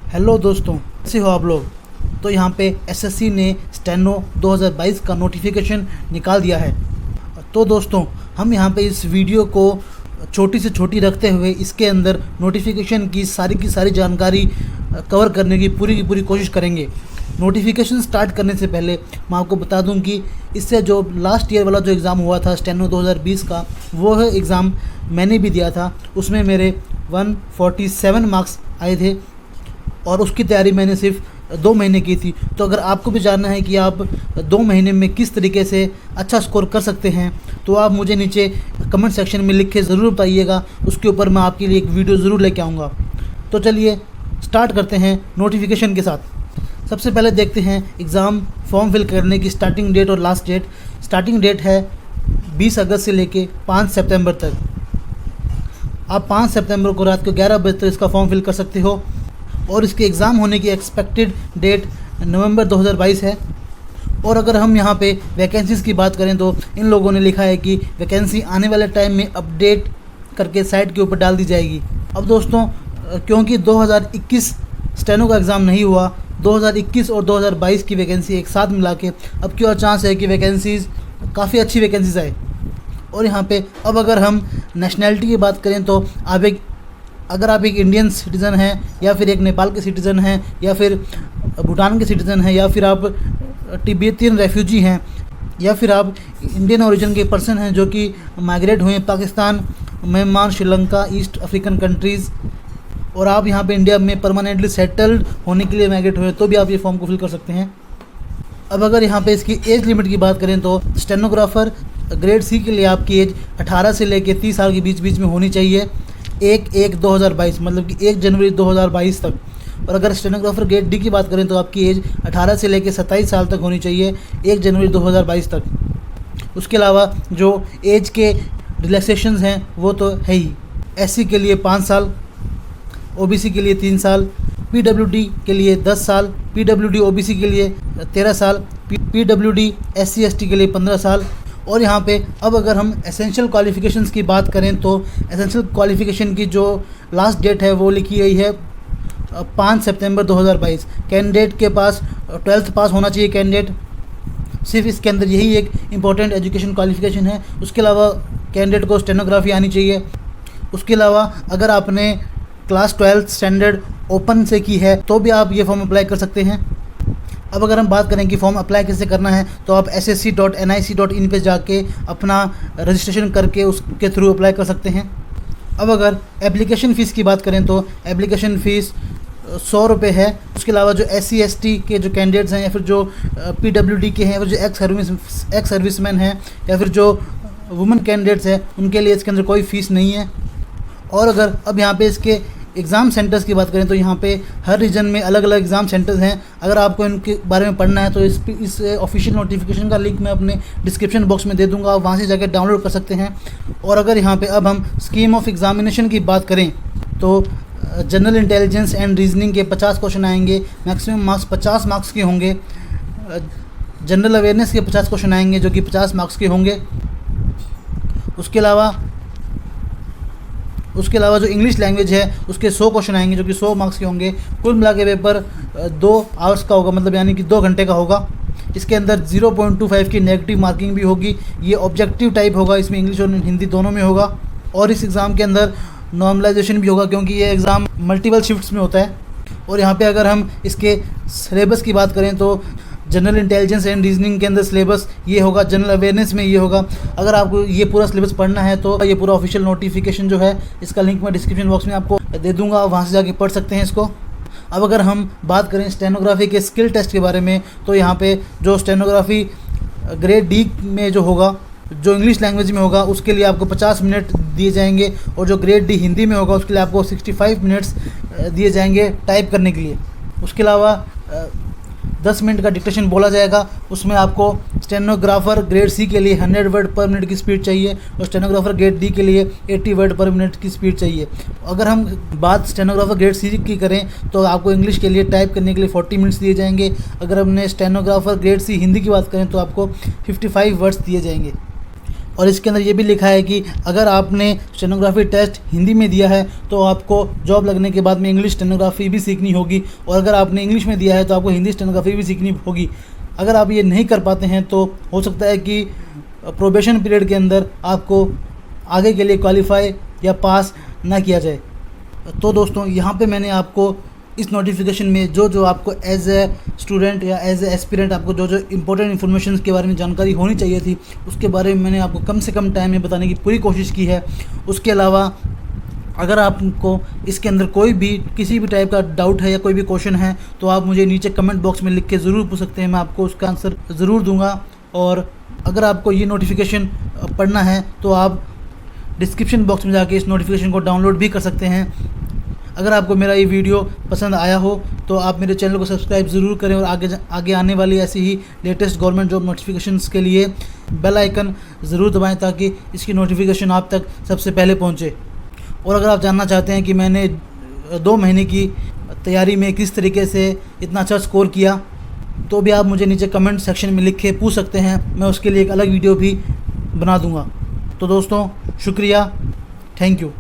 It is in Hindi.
हेलो दोस्तों, कैसे हो आप लोग। तो यहाँ पे एसएससी ने स्टेनो 2022 का नोटिफिकेशन निकाल दिया है। तो दोस्तों, हम यहाँ पे इस वीडियो को छोटी से छोटी रखते हुए इसके अंदर नोटिफिकेशन की सारी जानकारी कवर करने की पूरी कोशिश करेंगे। नोटिफिकेशन स्टार्ट करने से पहले मैं आपको बता दूं कि इससे जो लास्ट ईयर वाला जो एग्ज़ाम हुआ था स्टेनो 2020 का, वो है एग्ज़ाम मैंने भी दिया था। उसमें मेरे 147 मार्क्स आए थे और उसकी तैयारी मैंने सिर्फ 2 महीने की थी। तो अगर आपको भी जानना है कि आप 2 महीने में किस तरीके से अच्छा स्कोर कर सकते हैं, तो आप मुझे नीचे कमेंट सेक्शन में लिख के ज़रूर बताइएगा। उसके ऊपर मैं आपके लिए एक वीडियो ज़रूर लेके आऊँगा। तो चलिए स्टार्ट करते हैं नोटिफिकेशन के साथ। सबसे पहले देखते हैं एग्ज़ाम फॉर्म फिल करने की स्टार्टिंग डेट और लास्ट डेट। स्टार्टिंग डेट है 20 अगस्त से लेके 5 सितंबर तक। आप 5 सितंबर को रात को 11 बजे तक इसका फॉर्म फिल कर सकते हो और इसके एग्ज़ाम होने की एक्सपेक्टेड डेट नवंबर 2022 है। और अगर हम यहाँ पे वैकेंसीज़ की बात करें तो इन लोगों ने लिखा है कि वैकेंसी आने वाले टाइम में अपडेट करके साइट के ऊपर डाल दी जाएगी। अब दोस्तों, क्योंकि 2021 स्टेनो का एग्ज़ाम नहीं हुआ, 2021 और 2022 की वैकेंसी एक साथ मिला के अब की और चांस है कि वैकेंसीज़ काफ़ी अच्छी वैकेंसीज आए। और यहाँ पे अब अगर हम नेशनैलिटी की बात करें तो अगर आप एक इंडियन सिटीज़न हैं, या फिर एक नेपाल के सिटीज़न हैं, या फिर भूटान के सिटीज़न हैं, या फिर आप तिब्बतियन रेफ्यूजी हैं, या फिर आप इंडियन ओरिजिन के पर्सन हैं जो कि माइग्रेट हुए हैं Pakistan, Myanmar, Sri Lanka, east African countries, और आप यहाँ पे इंडिया में परमानेंटली सेटल्ड होने के लिए माइग्रेट हुए, तो भी आप ये फॉर्म को फिल कर सकते हैं। अब अगर यहाँ पे इसकी एज लिमिट की बात करें तो स्टेनोग्राफर ग्रेड सी के लिए आपकी एज 18 से लेकर 30 साल के बीच में होनी चाहिए 1/1/2022, मतलब कि 1 जनवरी 2022 तक। और अगर स्टेनोग्राफर ग्रेड डी की बात करें तो आपकी एज 18 से लेकर 27 साल तक होनी चाहिए 1 जनवरी 2022 तक। उसके अलावा जो एज के रिलैक्सेशंस हैं वो तो है ही। एससी के लिए 5 साल, ओबीसी के लिए 3 साल, पीडब्ल्यूडी के लिए 10 साल, पीडब्ल्यूडी ओबीसी के लिए 13 साल, पीडब्ल्यूडी एससी एसटी के लिए 15 साल। और यहाँ पे अब अगर हम एसेंशियल क्वालिफ़िकेशंस की बात करें तो एसेंशियल क्वालिफ़िकेशन की जो लास्ट डेट है वो लिखी गई है 5 सितंबर 2022। कैंडिडेट के पास 12th पास होना चाहिए कैंडिडेट, सिर्फ इसके अंदर यही एक इम्पॉर्टेंट एजुकेशन क्वालिफ़िकेशन है। उसके अलावा कैंडिडेट को स्टेनोग्राफी आनी चाहिए। उसके अलावा अगर आपने क्लास 12th स्टैंडर्ड ओपन से की है तो भी आप ये फॉर्म अप्लाई कर सकते हैं। अब अगर हम बात करें कि फॉर्म अप्लाई कैसे करना है तो आप ssc.nic.in पे जाके अपना रजिस्ट्रेशन करके उसके थ्रू अप्लाई कर सकते हैं। अब अगर एप्लीकेशन फ़ीस की बात करें तो एप्लीकेशन फ़ीस 100 रुपये है। उसके अलावा जो SC ST के जो कैंडिडेट्स हैं, या फिर जो PWD के हैं, या फिर जो एक्स सर्विसमैन हैं, या फिर जो वुमेन कैंडिडेट्स हैं, उनके लिए इसके अंदर कोई फ़ीस नहीं है। और अगर अब यहाँ पे इसके एग्ज़ाम सेंटर्स की बात करें तो यहाँ पे हर रीजन में अलग अलग एग्ज़ाम सेंटर्स हैं। अगर आपको इनके बारे में पढ़ना है तो इस ऑफिशियल नोटिफिकेशन का लिंक मैं अपने डिस्क्रिप्शन बॉक्स में दे दूँगा, आप वहाँ से जाकर डाउनलोड कर सकते हैं। और अगर यहाँ पे अब हम स्कीम ऑफ एग्ज़ामिनेशन की बात करें तो जनरल इंटेलिजेंस एंड रीजनिंग के 50 क्वेश्चन आएंगे, मैक्सिमम मार्क्स 50 मार्क्स के होंगे। जनरल अवेयरनेस के 50 क्वेश्चन आएंगे जो कि 50 मार्क्स के होंगे। उसके अलावा जो इंग्लिश लैंग्वेज है उसके 100 क्वेश्चन आएंगे जो कि 100 मार्क्स के होंगे। कुल मिला के पेपर 2 आवर्स का होगा, मतलब यानी कि 2 घंटे का होगा। इसके अंदर 0.25 की नेगेटिव मार्किंग भी होगी। ये ऑब्जेक्टिव टाइप होगा, इसमें इंग्लिश और हिंदी दोनों में होगा। और इस एग्ज़ाम के अंदर नॉर्मलाइजेशन भी होगा क्योंकि ये एग्ज़ाम मल्टीपल शिफ्ट्स में होता है। और यहाँ पे अगर हम इसके सिलेबस की बात करें तो जनरल इंटेलिजेंस एंड रीजनिंग के अंदर सिलेबस ये होगा, जनरल अवेयरनेस में ये होगा। अगर आपको ये पूरा सिलेबस पढ़ना है तो ये पूरा ऑफिशियल नोटिफिकेशन जो है इसका लिंक मैं डिस्क्रिप्शन बॉक्स में आपको दे दूंगा, वहाँ से जाके पढ़ सकते हैं इसको। अब अगर हम बात करें स्टेनोग्राफी के स्किल टेस्ट के बारे में तो यहाँ पे जो स्टेनोग्राफी ग्रेड डी में जो होगा, जो इंग्लिश लैंग्वेज में होगा, उसके लिए आपको 50 मिनट दिए जाएंगे। और जो ग्रेड डी हिंदी में होगा उसके लिए आपको 65 मिनट्स दिए जाएंगे टाइप करने के लिए। उसके अलावा 10 मिनट का डिक्टेशन बोला जाएगा। उसमें आपको स्टेनोग्राफर ग्रेड सी के लिए 100 वर्ड पर मिनट की स्पीड चाहिए और स्टेनोग्राफर ग्रेड डी के लिए 80 वर्ड पर मिनट की स्पीड चाहिए। अगर हम बात स्टेनोग्राफर ग्रेड सी की करें तो आपको इंग्लिश के लिए टाइप करने के लिए 40 मिनट्स दिए जाएंगे। अगर हमने स्टेनोग्राफर ग्रेड सी हिंदी की बात करें तो आपको 55 वर्ड्स दिए जाएंगे। और इसके अंदर ये भी लिखा है कि अगर आपने स्टेनोग्राफी टेस्ट हिंदी में दिया है तो आपको जॉब लगने के बाद में इंग्लिश स्टेनोग्राफी भी सीखनी होगी, और अगर आपने इंग्लिश में दिया है तो आपको हिंदी स्टेनोग्राफी भी सीखनी होगी। अगर आप ये नहीं कर पाते हैं तो हो सकता है कि प्रोबेशन पीरियड के अंदर आपको आगे के लिए क्वालिफाई या पास ना किया जाए। तो दोस्तों यहाँ पे मैंने आपको इस नोटिफिकेशन में जो आपको एज ए स्टूडेंट या एज ए एस्पिरेंट आपको जो इंपॉर्टेंट इन्फॉर्मेशन के बारे में जानकारी होनी चाहिए थी उसके बारे में मैंने आपको कम से कम टाइम में बताने की पूरी कोशिश की है। उसके अलावा अगर आपको इसके अंदर कोई भी किसी भी टाइप का डाउट है या कोई भी क्वेश्चन है तो आप मुझे नीचे कमेंट बॉक्स में लिख के ज़रूर पूछ सकते हैं, मैं आपको उसका आंसर ज़रूर दूंगा। और अगर आपको ये नोटिफिकेशन पढ़ना है तो आप डिस्क्रिप्शन बॉक्स में जाके इस नोटिफिकेशन को डाउनलोड भी कर सकते हैं। अगर आपको मेरा ये वीडियो पसंद आया हो तो आप मेरे चैनल को सब्सक्राइब ज़रूर करें और आगे आने वाली ऐसी ही लेटेस्ट गवर्नमेंट जॉब नोटिफिकेशंस के लिए बेल आइकन ज़रूर दबाएं ताकि इसकी नोटिफिकेशन आप तक सबसे पहले पहुंचे। और अगर आप जानना चाहते हैं कि मैंने 2 महीने की तैयारी में किस तरीके से इतना अच्छा स्कोर किया तो भी आप मुझे नीचे कमेंट सेक्शन में लिख के पूछ सकते हैं, मैं उसके लिए एक अलग वीडियो भी बना दूँगा। तो दोस्तों शुक्रिया, थैंक यू।